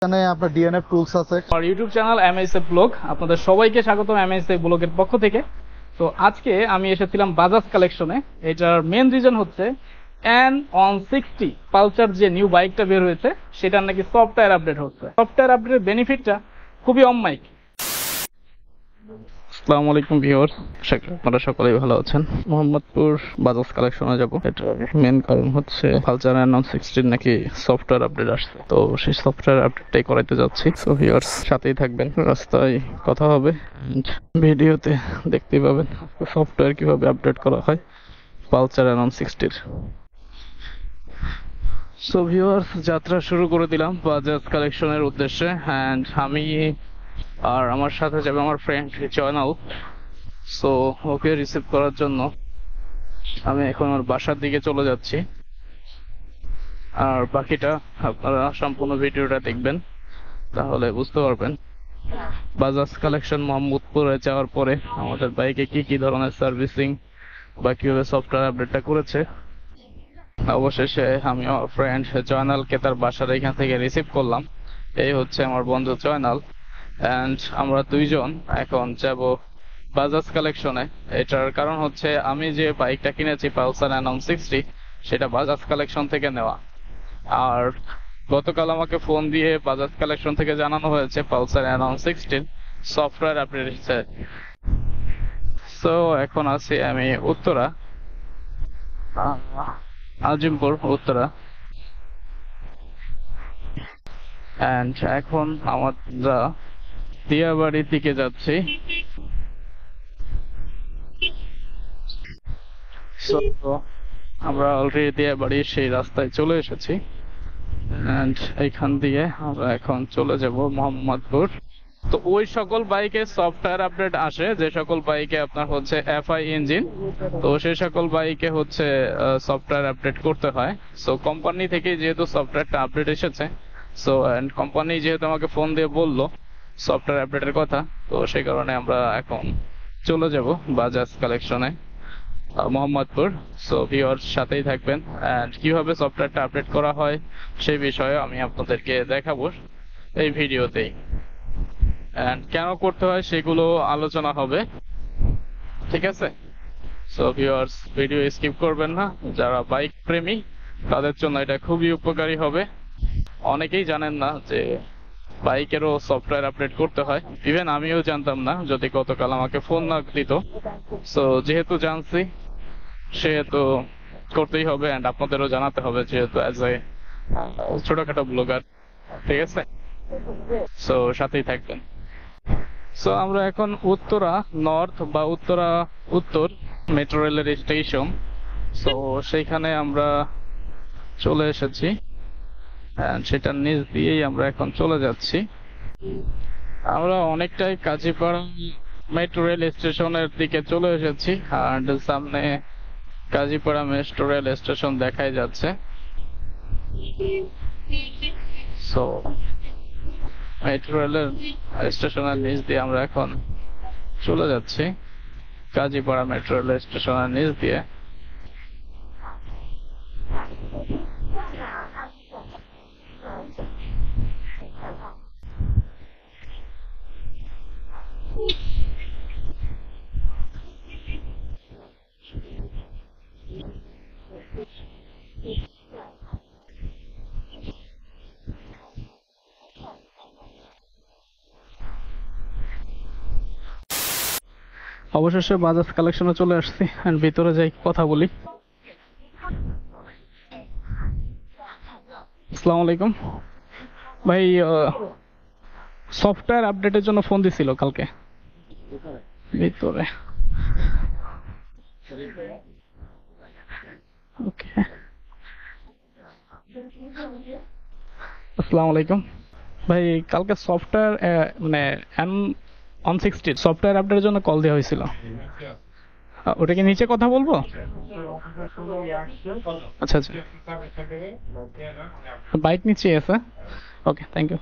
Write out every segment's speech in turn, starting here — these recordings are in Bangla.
এখানে আপনার ডিএনএফ টুলস আছে। আমার ইউটিউব চ্যানেল এমএসএফ ব্লগ, আপনাদের সবাইকে স্বাগতম এমএসএফ ব্লগের পক্ষ থেকে। তো আজকে আমি এসেছিলাম বাজাজ কালেকশনে। এটার মেন রিজন হচ্ছে N160 পালসার যে নিউ বাইকটা বের হয়েছে, সেটার নাকি সফটওয়্যার আপডেট হচ্ছে। সফটওয়্যার আপডেটের বেনিফিটটা খুবই অমায়িক। আসসালামু আলাইকুম ভিউয়ার্স, আশা করি আপনারা সকলেই ভালো আছেন। মোহাম্মদপুর বাজাজ কালেকশনে যাব। এটার মেন কারণ হচ্ছে পালসার N160 নাকি সফটওয়্যার আপডেট আসছে, তো সেই সফটওয়্যার আপডেটটাই করাইতে যাচ্ছি। সো ভিউয়ার্স, সাথেই থাকবেন, রাস্তায় কথা হবে, ভিডিওতে দেখতেই পাবেন সফটওয়্যার কিভাবে আপডেট করা হয় পালসার N160-র। সো ভিউয়ার্স, যাত্রা শুরু করে দিলাম বাজাজ কালেকশনের উদ্দেশ্যে। অ্যান্ড আমি আর আমার সাথে যাবে আমার friend Joynal. So okay receive করার জন্য আমি এখন আমার বাসার দিকে চলে যাচ্ছি। আর বাকিটা আপনারা সম্পূর্ণ ভিডিওটা দেখবেন, তাহলে বুঝতে পারবেন বাজাজ কালেকশন মোহাম্মদপুরে যাওয়ার পরে আমাদের বাইকে কি কি ধরনের সার্ভিসিং বা কিভাবে সফটওয়্যার আপডেটটা করেছে। অবশেষে আমি আমার ফ্রেন্ড জয়নালকে তার বাসার এখান থেকে রিসিভ করলাম। এই হচ্ছে আমার বন্ধু জয়নাল, অ্যান্ড আমরা দুইজন এখন যাব বাজাজ কালেকশনে। এটার কারণ হচ্ছে আমি যে বাইকটা কিনেছি পালসার N160, সেটা বাজাজ কালেকশন থেকে নেওয়া। আর গতকাল আমাকে ফোন দিয়ে বাজাজ কালেকশন থেকে জানানো হয়েছে পালসার N160 সফটওয়্যার আপডেট এসেছে। সো এখন আছি আমি উত্তরা, আজিমপুর উত্তরা, অ্যান্ড এখন আমরা দিয়াবাড়ির দিকে যাচ্ছি। সো আমরা অলরেডি দিয়াবাড়ির সেই রাস্তায় চলে এসেছি, অ্যান্ড এইখান দিয়ে আমরা এখন চলে যাব মোহাম্মদপুর। তো ওই সকল বাইকে সফটওয়্যার আপডেট আসে যে সকল বাইকে আপনার হচ্ছে এফআই ইঞ্জিন, তো সেই সকল বাইকে হচ্ছে সফটওয়্যার আপডেট করতে হয়। সো কোম্পানি থেকে যেহেতু সফটওয়্যারটা আপডেট এসেছে, সো অ্যান্ড কোম্পানি যেহেতু আমাকে ফোন দিয়ে বললো সফটওয়্যার আপডেটের কথা, তো সেই কারণে আমরা এখন চলে যাব বাজাজ কালেকশনে মোহাম্মদপুর। সো ভিউয়ার্স, সাথেই থাকবেন, অ্যান্ড কিভাবে সফটওয়্যারটা আপডেট করা হয় সেই বিষয়ে আমি আপনাদেরকে দেখাবো এই ভিডিওতেই, অ্যান্ড কেন করতে হয় সেগুলো আলোচনা হবে, ঠিক আছে? সো ভিউয়ার্স, ভিডিও স্কিপ করবেন না। যারা বাইক প্রেমী তাদের জন্য এটা খুবই উপকারী হবে। অনেকেই জানেন না যে বাইকেরও সফটওয়্যার আপডেট করতে হয়। ইভেন আমিও জানতাম না যদি গতকাল আমাকে ফোন না দিত। সো যেহেতু জানছি সেহেতু করতেই হবে, অ্যান্ড আপনাদেরও জানাতে হবে যেহেতু অ্যাজ এ ছোটখাটো ব্লগার, ঠিক আছে? সো সাথেই থাকবেন। সো আমরা এখন উত্তরা নর্থ বা উত্তরা উত্তর মেট্রো রেলের স্টেশন, সো সেইখানে আমরা চলে এসেছি, and সেটার নিচ দিয়েই আমরা এখন চলে যাচ্ছি। আমরা অনেকটাই কাজীপাড়া মেট্রো রেল স্টেশনের দিকে চলে এসেছি, আর সামনে কাজীপাড়া মেট্রো রেল স্টেশন দেখাই যাচ্ছে। সো মেট্রো রেলের স্টেশনের নিচ দিয়ে আমরা এখন চলে যাচ্ছি, কাজীপাড়া মেট্রো রেল স্টেশনের নিচ দিয়ে। অবশেষে বাজাজ কালেকশনে চলে আসছি, এন্ড ভিতরে যাই কথা বলি। আসসালামু আলাইকুম ভাই, সফটওয়্যার আপডেটের জন্য ফোন দিছিল কালকে। ভিতরে ওকে। আসসালামু আলাইকুম ভাই, কালকে সফটওয়্যার মানে N160 সফটওয়্যার আপডেটের জন্য কল দেওয়া হয়েছিল। ওটা কি নিচে কথা বলবো? আচ্ছা আচ্ছা, বাইক নিচে আছে। ওকে, থ্যাংক ইউ।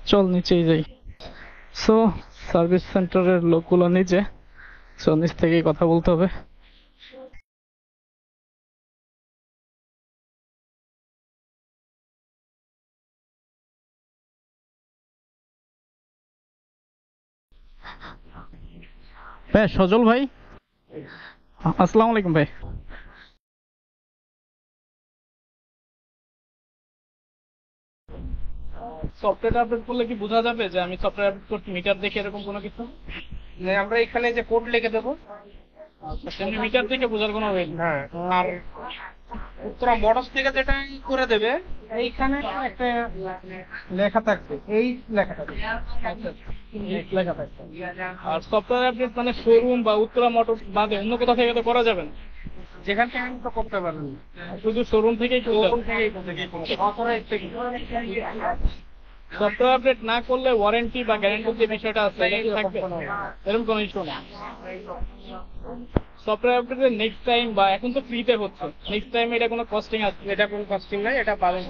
চল নিচেই যাই। সো সার্ভিস সেন্টারের লোকগুলো নিচে, সো নিচ থেকেই কথা বলতে হবে। ভাই সজল ভাই, আসসালামু আলাইকুম ভাই। সফটওয়্যার আপডেট করলে কি বোঝা যাবে যে আমি সফটওয়্যার আপডেট করছি মিটার দেখে এরকম কোনো কিছু? আমরা এখানে যে কোড লিখে দেবো। সেমনি মিটার দেখে বোঝার কোনো ওয়ে নেই? হ্যাঁ, আর উত্তরা মোটরস থেকে যেটা করে দেবে, এইখানে একটা লেখা থাকবে, এই লেখা থাকবে। লেখা থাকবে। আর সফটওয়্যার আপডেট মানে শোরুম বা উত্তরা মোটরস বাদে অন্য কোথা থেকে তো করা যাবে না? যেখান থেকে আমি তো করতে পারবেন, শুধু শোরুম থেকেই করতে হবে। সফটওয়্যার আপডেট না করলে ওয়ারেন্টি বা গ্যারান্টির যে বিষয়টা আছে এটা কি থাকবে? এরকম কোনো ইস্যু না। সফটওয়্যার আপডেটের নেক্সট টাইম বা এখন তো ফ্রিতে হচ্ছে, নেক্সট টাইম এটা কোনো কস্টিং আছে? এটা কোনো কস্টিং নাই, এটা পাবেন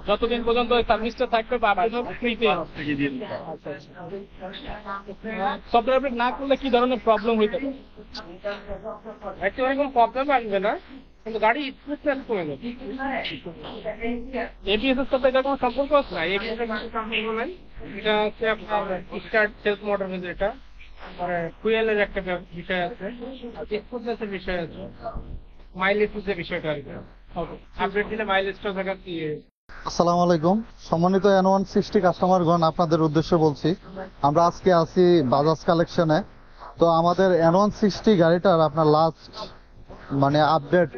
যতদিন পর্যন্ত সার্ভিসটা থাকবে বা আপডেট হবে ফ্রিতে। সফটওয়্যার আপডেট না করলে কি ধরনের প্রবলেম হইতে পারে? একেবারে কোনো প্রবলেম আসবে না, কিন্তু গাড়ি স্মুথনেস কমে যাবে। এবিএস এর সাথে এটা কোনো সম্পর্ক আছে? না, এর সাথে কোনো সম্পর্ক নাই। এটা হচ্ছে আপনার স্টার্ট সেলফ মোটর, এটা মানে ফুয়েলের একটা বিষয় আছে, স্মুথনেসের বিষয় আছে, মাইলেজের যে বিষয়টা আর কি। আপডেট দিলে মাইলেজটা থাকা কি। আসসালামু আলাইকুম, সম্মানিত N160 কাস্টমারগণ, আপনাদের উদ্দেশ্যে বলছি আমরা আজকে আছি বাজাজ কালেকশনে। তো আমাদের N160 গাড়িটার আপনার লাস্ট মানে আপডেট,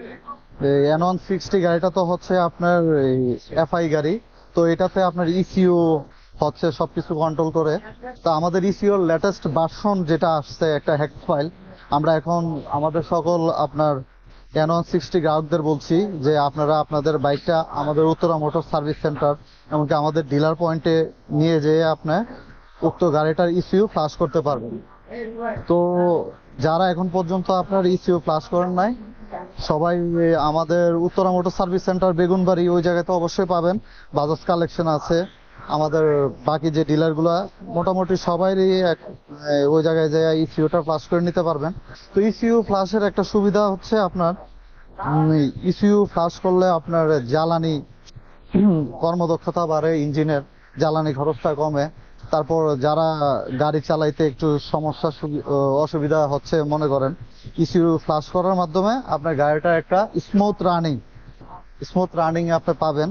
N160 গাড়িটা তো হচ্ছে আপনার এফআই গাড়ি, তো এটাতে আপনার ইসিউ হচ্ছে সবকিছু কন্ট্রোল করে। তো আমাদের ইসিউর লেটেস্ট ভার্সন যেটা আসছে একটা হেক্স ফাইল, আমরা এখন আমাদের সকল আপনার N160 গ্রাহকদের বলছি যে আপনারা আপনাদের বাইকটা আমাদের উত্তরা মোটর সার্ভিস সেন্টার এমনকি আমাদের ডিলার পয়েন্টে নিয়ে যেয়ে আপনার উক্ত গাড়িটার ইসিউ ফ্লাশ করতে পারবেন। তো যারা এখন পর্যন্ত আপনার ইসিউ ফ্লাশ করেন নাই, সবাই আমাদের Uttara motor service centre Begunbari ওই জায়গাতে অবশ্যই পাবেন। বাজাজ কালেকশন আছে, আমাদের বাকি যে ডিলারগুলা মোটামুটি সবাইরই ওই জায়গায় যায় ইসিউটা ফ্লাশ করে নিতে পারবেন। তো ইসিউ ফ্লাশের একটা সুবিধা হচ্ছে আপনার ইসিউ ফ্লাশ করলে আপনার জ্বালানি কর্মদক্ষতা বাড়ে, ইঞ্জিনের জ্বালানি খরচটা কমে। তারপর যারা গাড়ি চালাইতে একটু সমস্যা অসুবিধা হচ্ছে মনে করেন, ইসিউ ফ্লাশ করার মাধ্যমে আপনার গাড়িটা একটা স্মুথ রানিং আপনি পাবেন।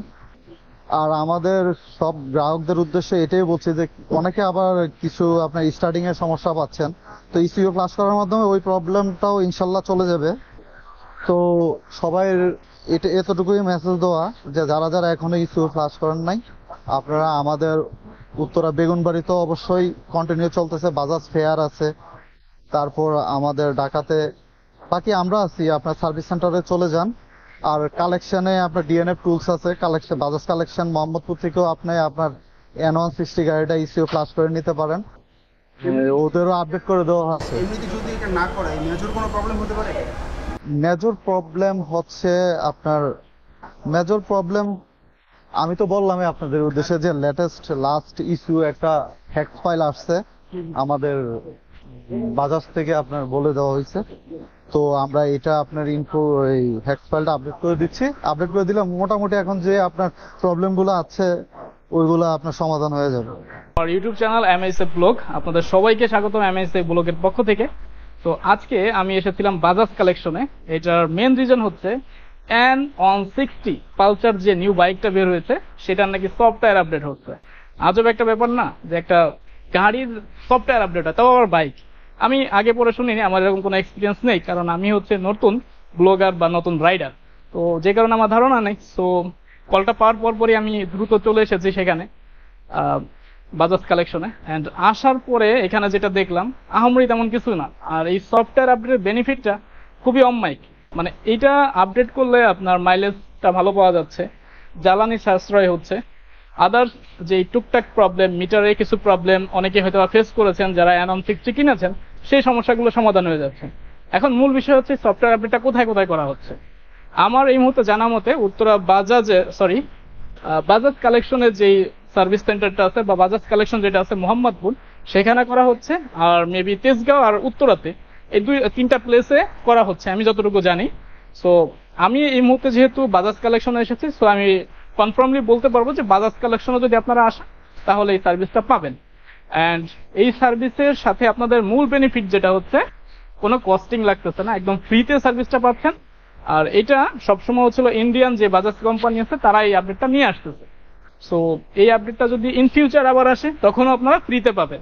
আর আমাদের সব গ্রাহকদের উদ্দেশ্যে এটাই বলছি যে অনেকে আবার কিছু আপনার স্টার্টিং এর সমস্যা পাচ্ছেন, তো ইসিউ ফ্লাশ করার মাধ্যমে ওই প্রবলেমটাও ইনশাল্লাহ চলে যাবে। তো সবাই এটা এতটুকুই মেসেজ দেওয়া যে যারা যারা এখনো ইসিউ ফ্লাশ করেন নাই, আপনারা আমাদের উত্তরা বেগুনবাড়িতে অবশ্যই কন্টিনিউ চলতেছে, বাজাজ ফেয়ার আছে, তারপর আমাদের ঢাকাতে বাকি আমরা আছি, আপনার সার্ভিস সেন্টারে চলে যান। আর কালেকশনে আপনার ডিএনএফ টুলস আছে, কালেকশন বাজাজ কালেকশন মোহাম্মদপুর থেকেও আপনি আপনার N160 গাড়িটা ইসিউ ফ্লাশ করে নিতে পারেন, ওদেরও আপডেট করে দেওয়া আছে। এমনিতে যদি এটা না করে মেজর কোনো প্রবলেম হতে পারে? মেজর প্রবলেম হচ্ছে আপনার আমি তো বললামই আপনাদের উদ্দেশ্যে যে লাস্ট ইস্যু একটা হ্যাক্স ফাইল আসছে আমাদের বাজাজ থেকে, আপনার বলে দেওয়া হয়েছে। তো আমরা এটা আপনার এই হ্যাক্স ফাইলটা আপডেট করে দিচ্ছি। আপডেট করে দিলে মোটামুটি এখন যে আপনার প্রবলেমগুলো আছে ওইগুলো আপনার সমাধান হয়ে যাবে। আমার ইউটিউব চ্যানেল এমএসএ ব্লগ, আপনাদের সবাইকে স্বাগতম এমএসএ ব্লগের পক্ষ থেকে। তো আজকে আমি এসেছিলাম বাজাজ কালেকশনে। এটার মেন রিজন হচ্ছে N160 পালসার যে নিউ বাইকটা বের হয়েছে সেটার নাকি সফটওয়্যার আপডেট হচ্ছে। আজব একটা ব্যাপার না, যে একটা গাড়ির সফটওয়্যার আপডেট হয়, তাও আবার বাইক। আমি আগে পরে শুনিনি, আমার এরকম কোনো এক্সপিরিয়েন্স নেই, কারণ আমি হচ্ছে নতুন ব্লগার বা নতুন রাইডার, তো যে কারণে আমার ধারণা নেই। সো কলটা পাওয়ার পরপরই আমি দ্রুত চলে এসেছি সেখানে বাজাজ কালেকশনে। অ্যান্ড আসার পরে এখানে যেটা দেখলাম আহামরি তেমন কিছু না। আর এই সফটওয়্যার আপডেটের বেনিফিটটা খুবই অমায়িক। মানে এটা আপডেট করলে আপনার মাইলেজটা ভালো পাওয়া যাচ্ছে, জ্বালানি সাশ্রয় হচ্ছে, আদার্স যে টুকটাক প্রবলেম, মিটারে কিছু প্রবলেম অনেকে হয়তো ফেস করেছেন যারা N160 কিনেছেন, সেই সমস্যাগুলো সমাধান হয়ে যাচ্ছে। এখন মূল বিষয় হচ্ছে সফটওয়্যার আপডেটটা কোথায় কোথায় করা হচ্ছে। আমার এই মুহূর্তে জানা মতে উত্তরা বাজাজ কালেকশনের যেই সার্ভিস সেন্টারটা আছে বা বাজাজ কালেকশন যেটা আছে মোহাম্মদপুর, সেখানে করা হচ্ছে। আর মেবি তেজগাঁও আর উত্তরাতে এই তিনটা প্লেসে করা হচ্ছে আমি যতটুকু জানি। সো আমি এই মুহূর্তে যেহেতু বাজাজ কালেকশনে এসেছি, সো আমি কনফার্মলি বলতে পারবো যে বাজাজ কালেকশনে যদি আপনারা আসেন তাহলে এই সার্ভিসটা পাবেন। অ্যান্ড এই সার্ভিসের সাথে আপনাদের মূল বেনিফিট যেটা হচ্ছে কোনো কস্টিং লাগতেছে না, একদম ফ্রিতে সার্ভিসটা পাচ্ছেন। আর এটা সবসময় হচ্ছিল ইন্ডিয়ান যে বাজাজ কোম্পানি আছে তারা এই আপডেটটা নিয়ে আসতেছে। সো এই আপডেটটা যদি ইন ফিউচার আবার আসে তখনও আপনারা ফ্রিতে পাবেন।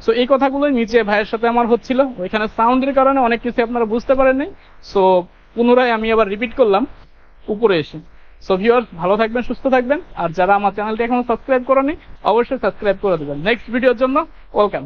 সো এই কথাগুলোই নিচে ভাইয়ের সাথে আমার হচ্ছিল, ওইখানে সাউন্ডের কারণে অনেক কিছু আপনারা বুঝতে পারেননি। সো পুনরায় আমি আবার রিপিট করলাম উপরে এসে। সো ভিউয়ার্স, ভালো থাকবেন, সুস্থ থাকবেন, আর যারা আমার চ্যানেলটি এখনো সাবস্ক্রাইব করেনি অবশ্যই সাবস্ক্রাইব করে দেবেন। নেক্সট ভিডিওর জন্য ওয়েলকাম।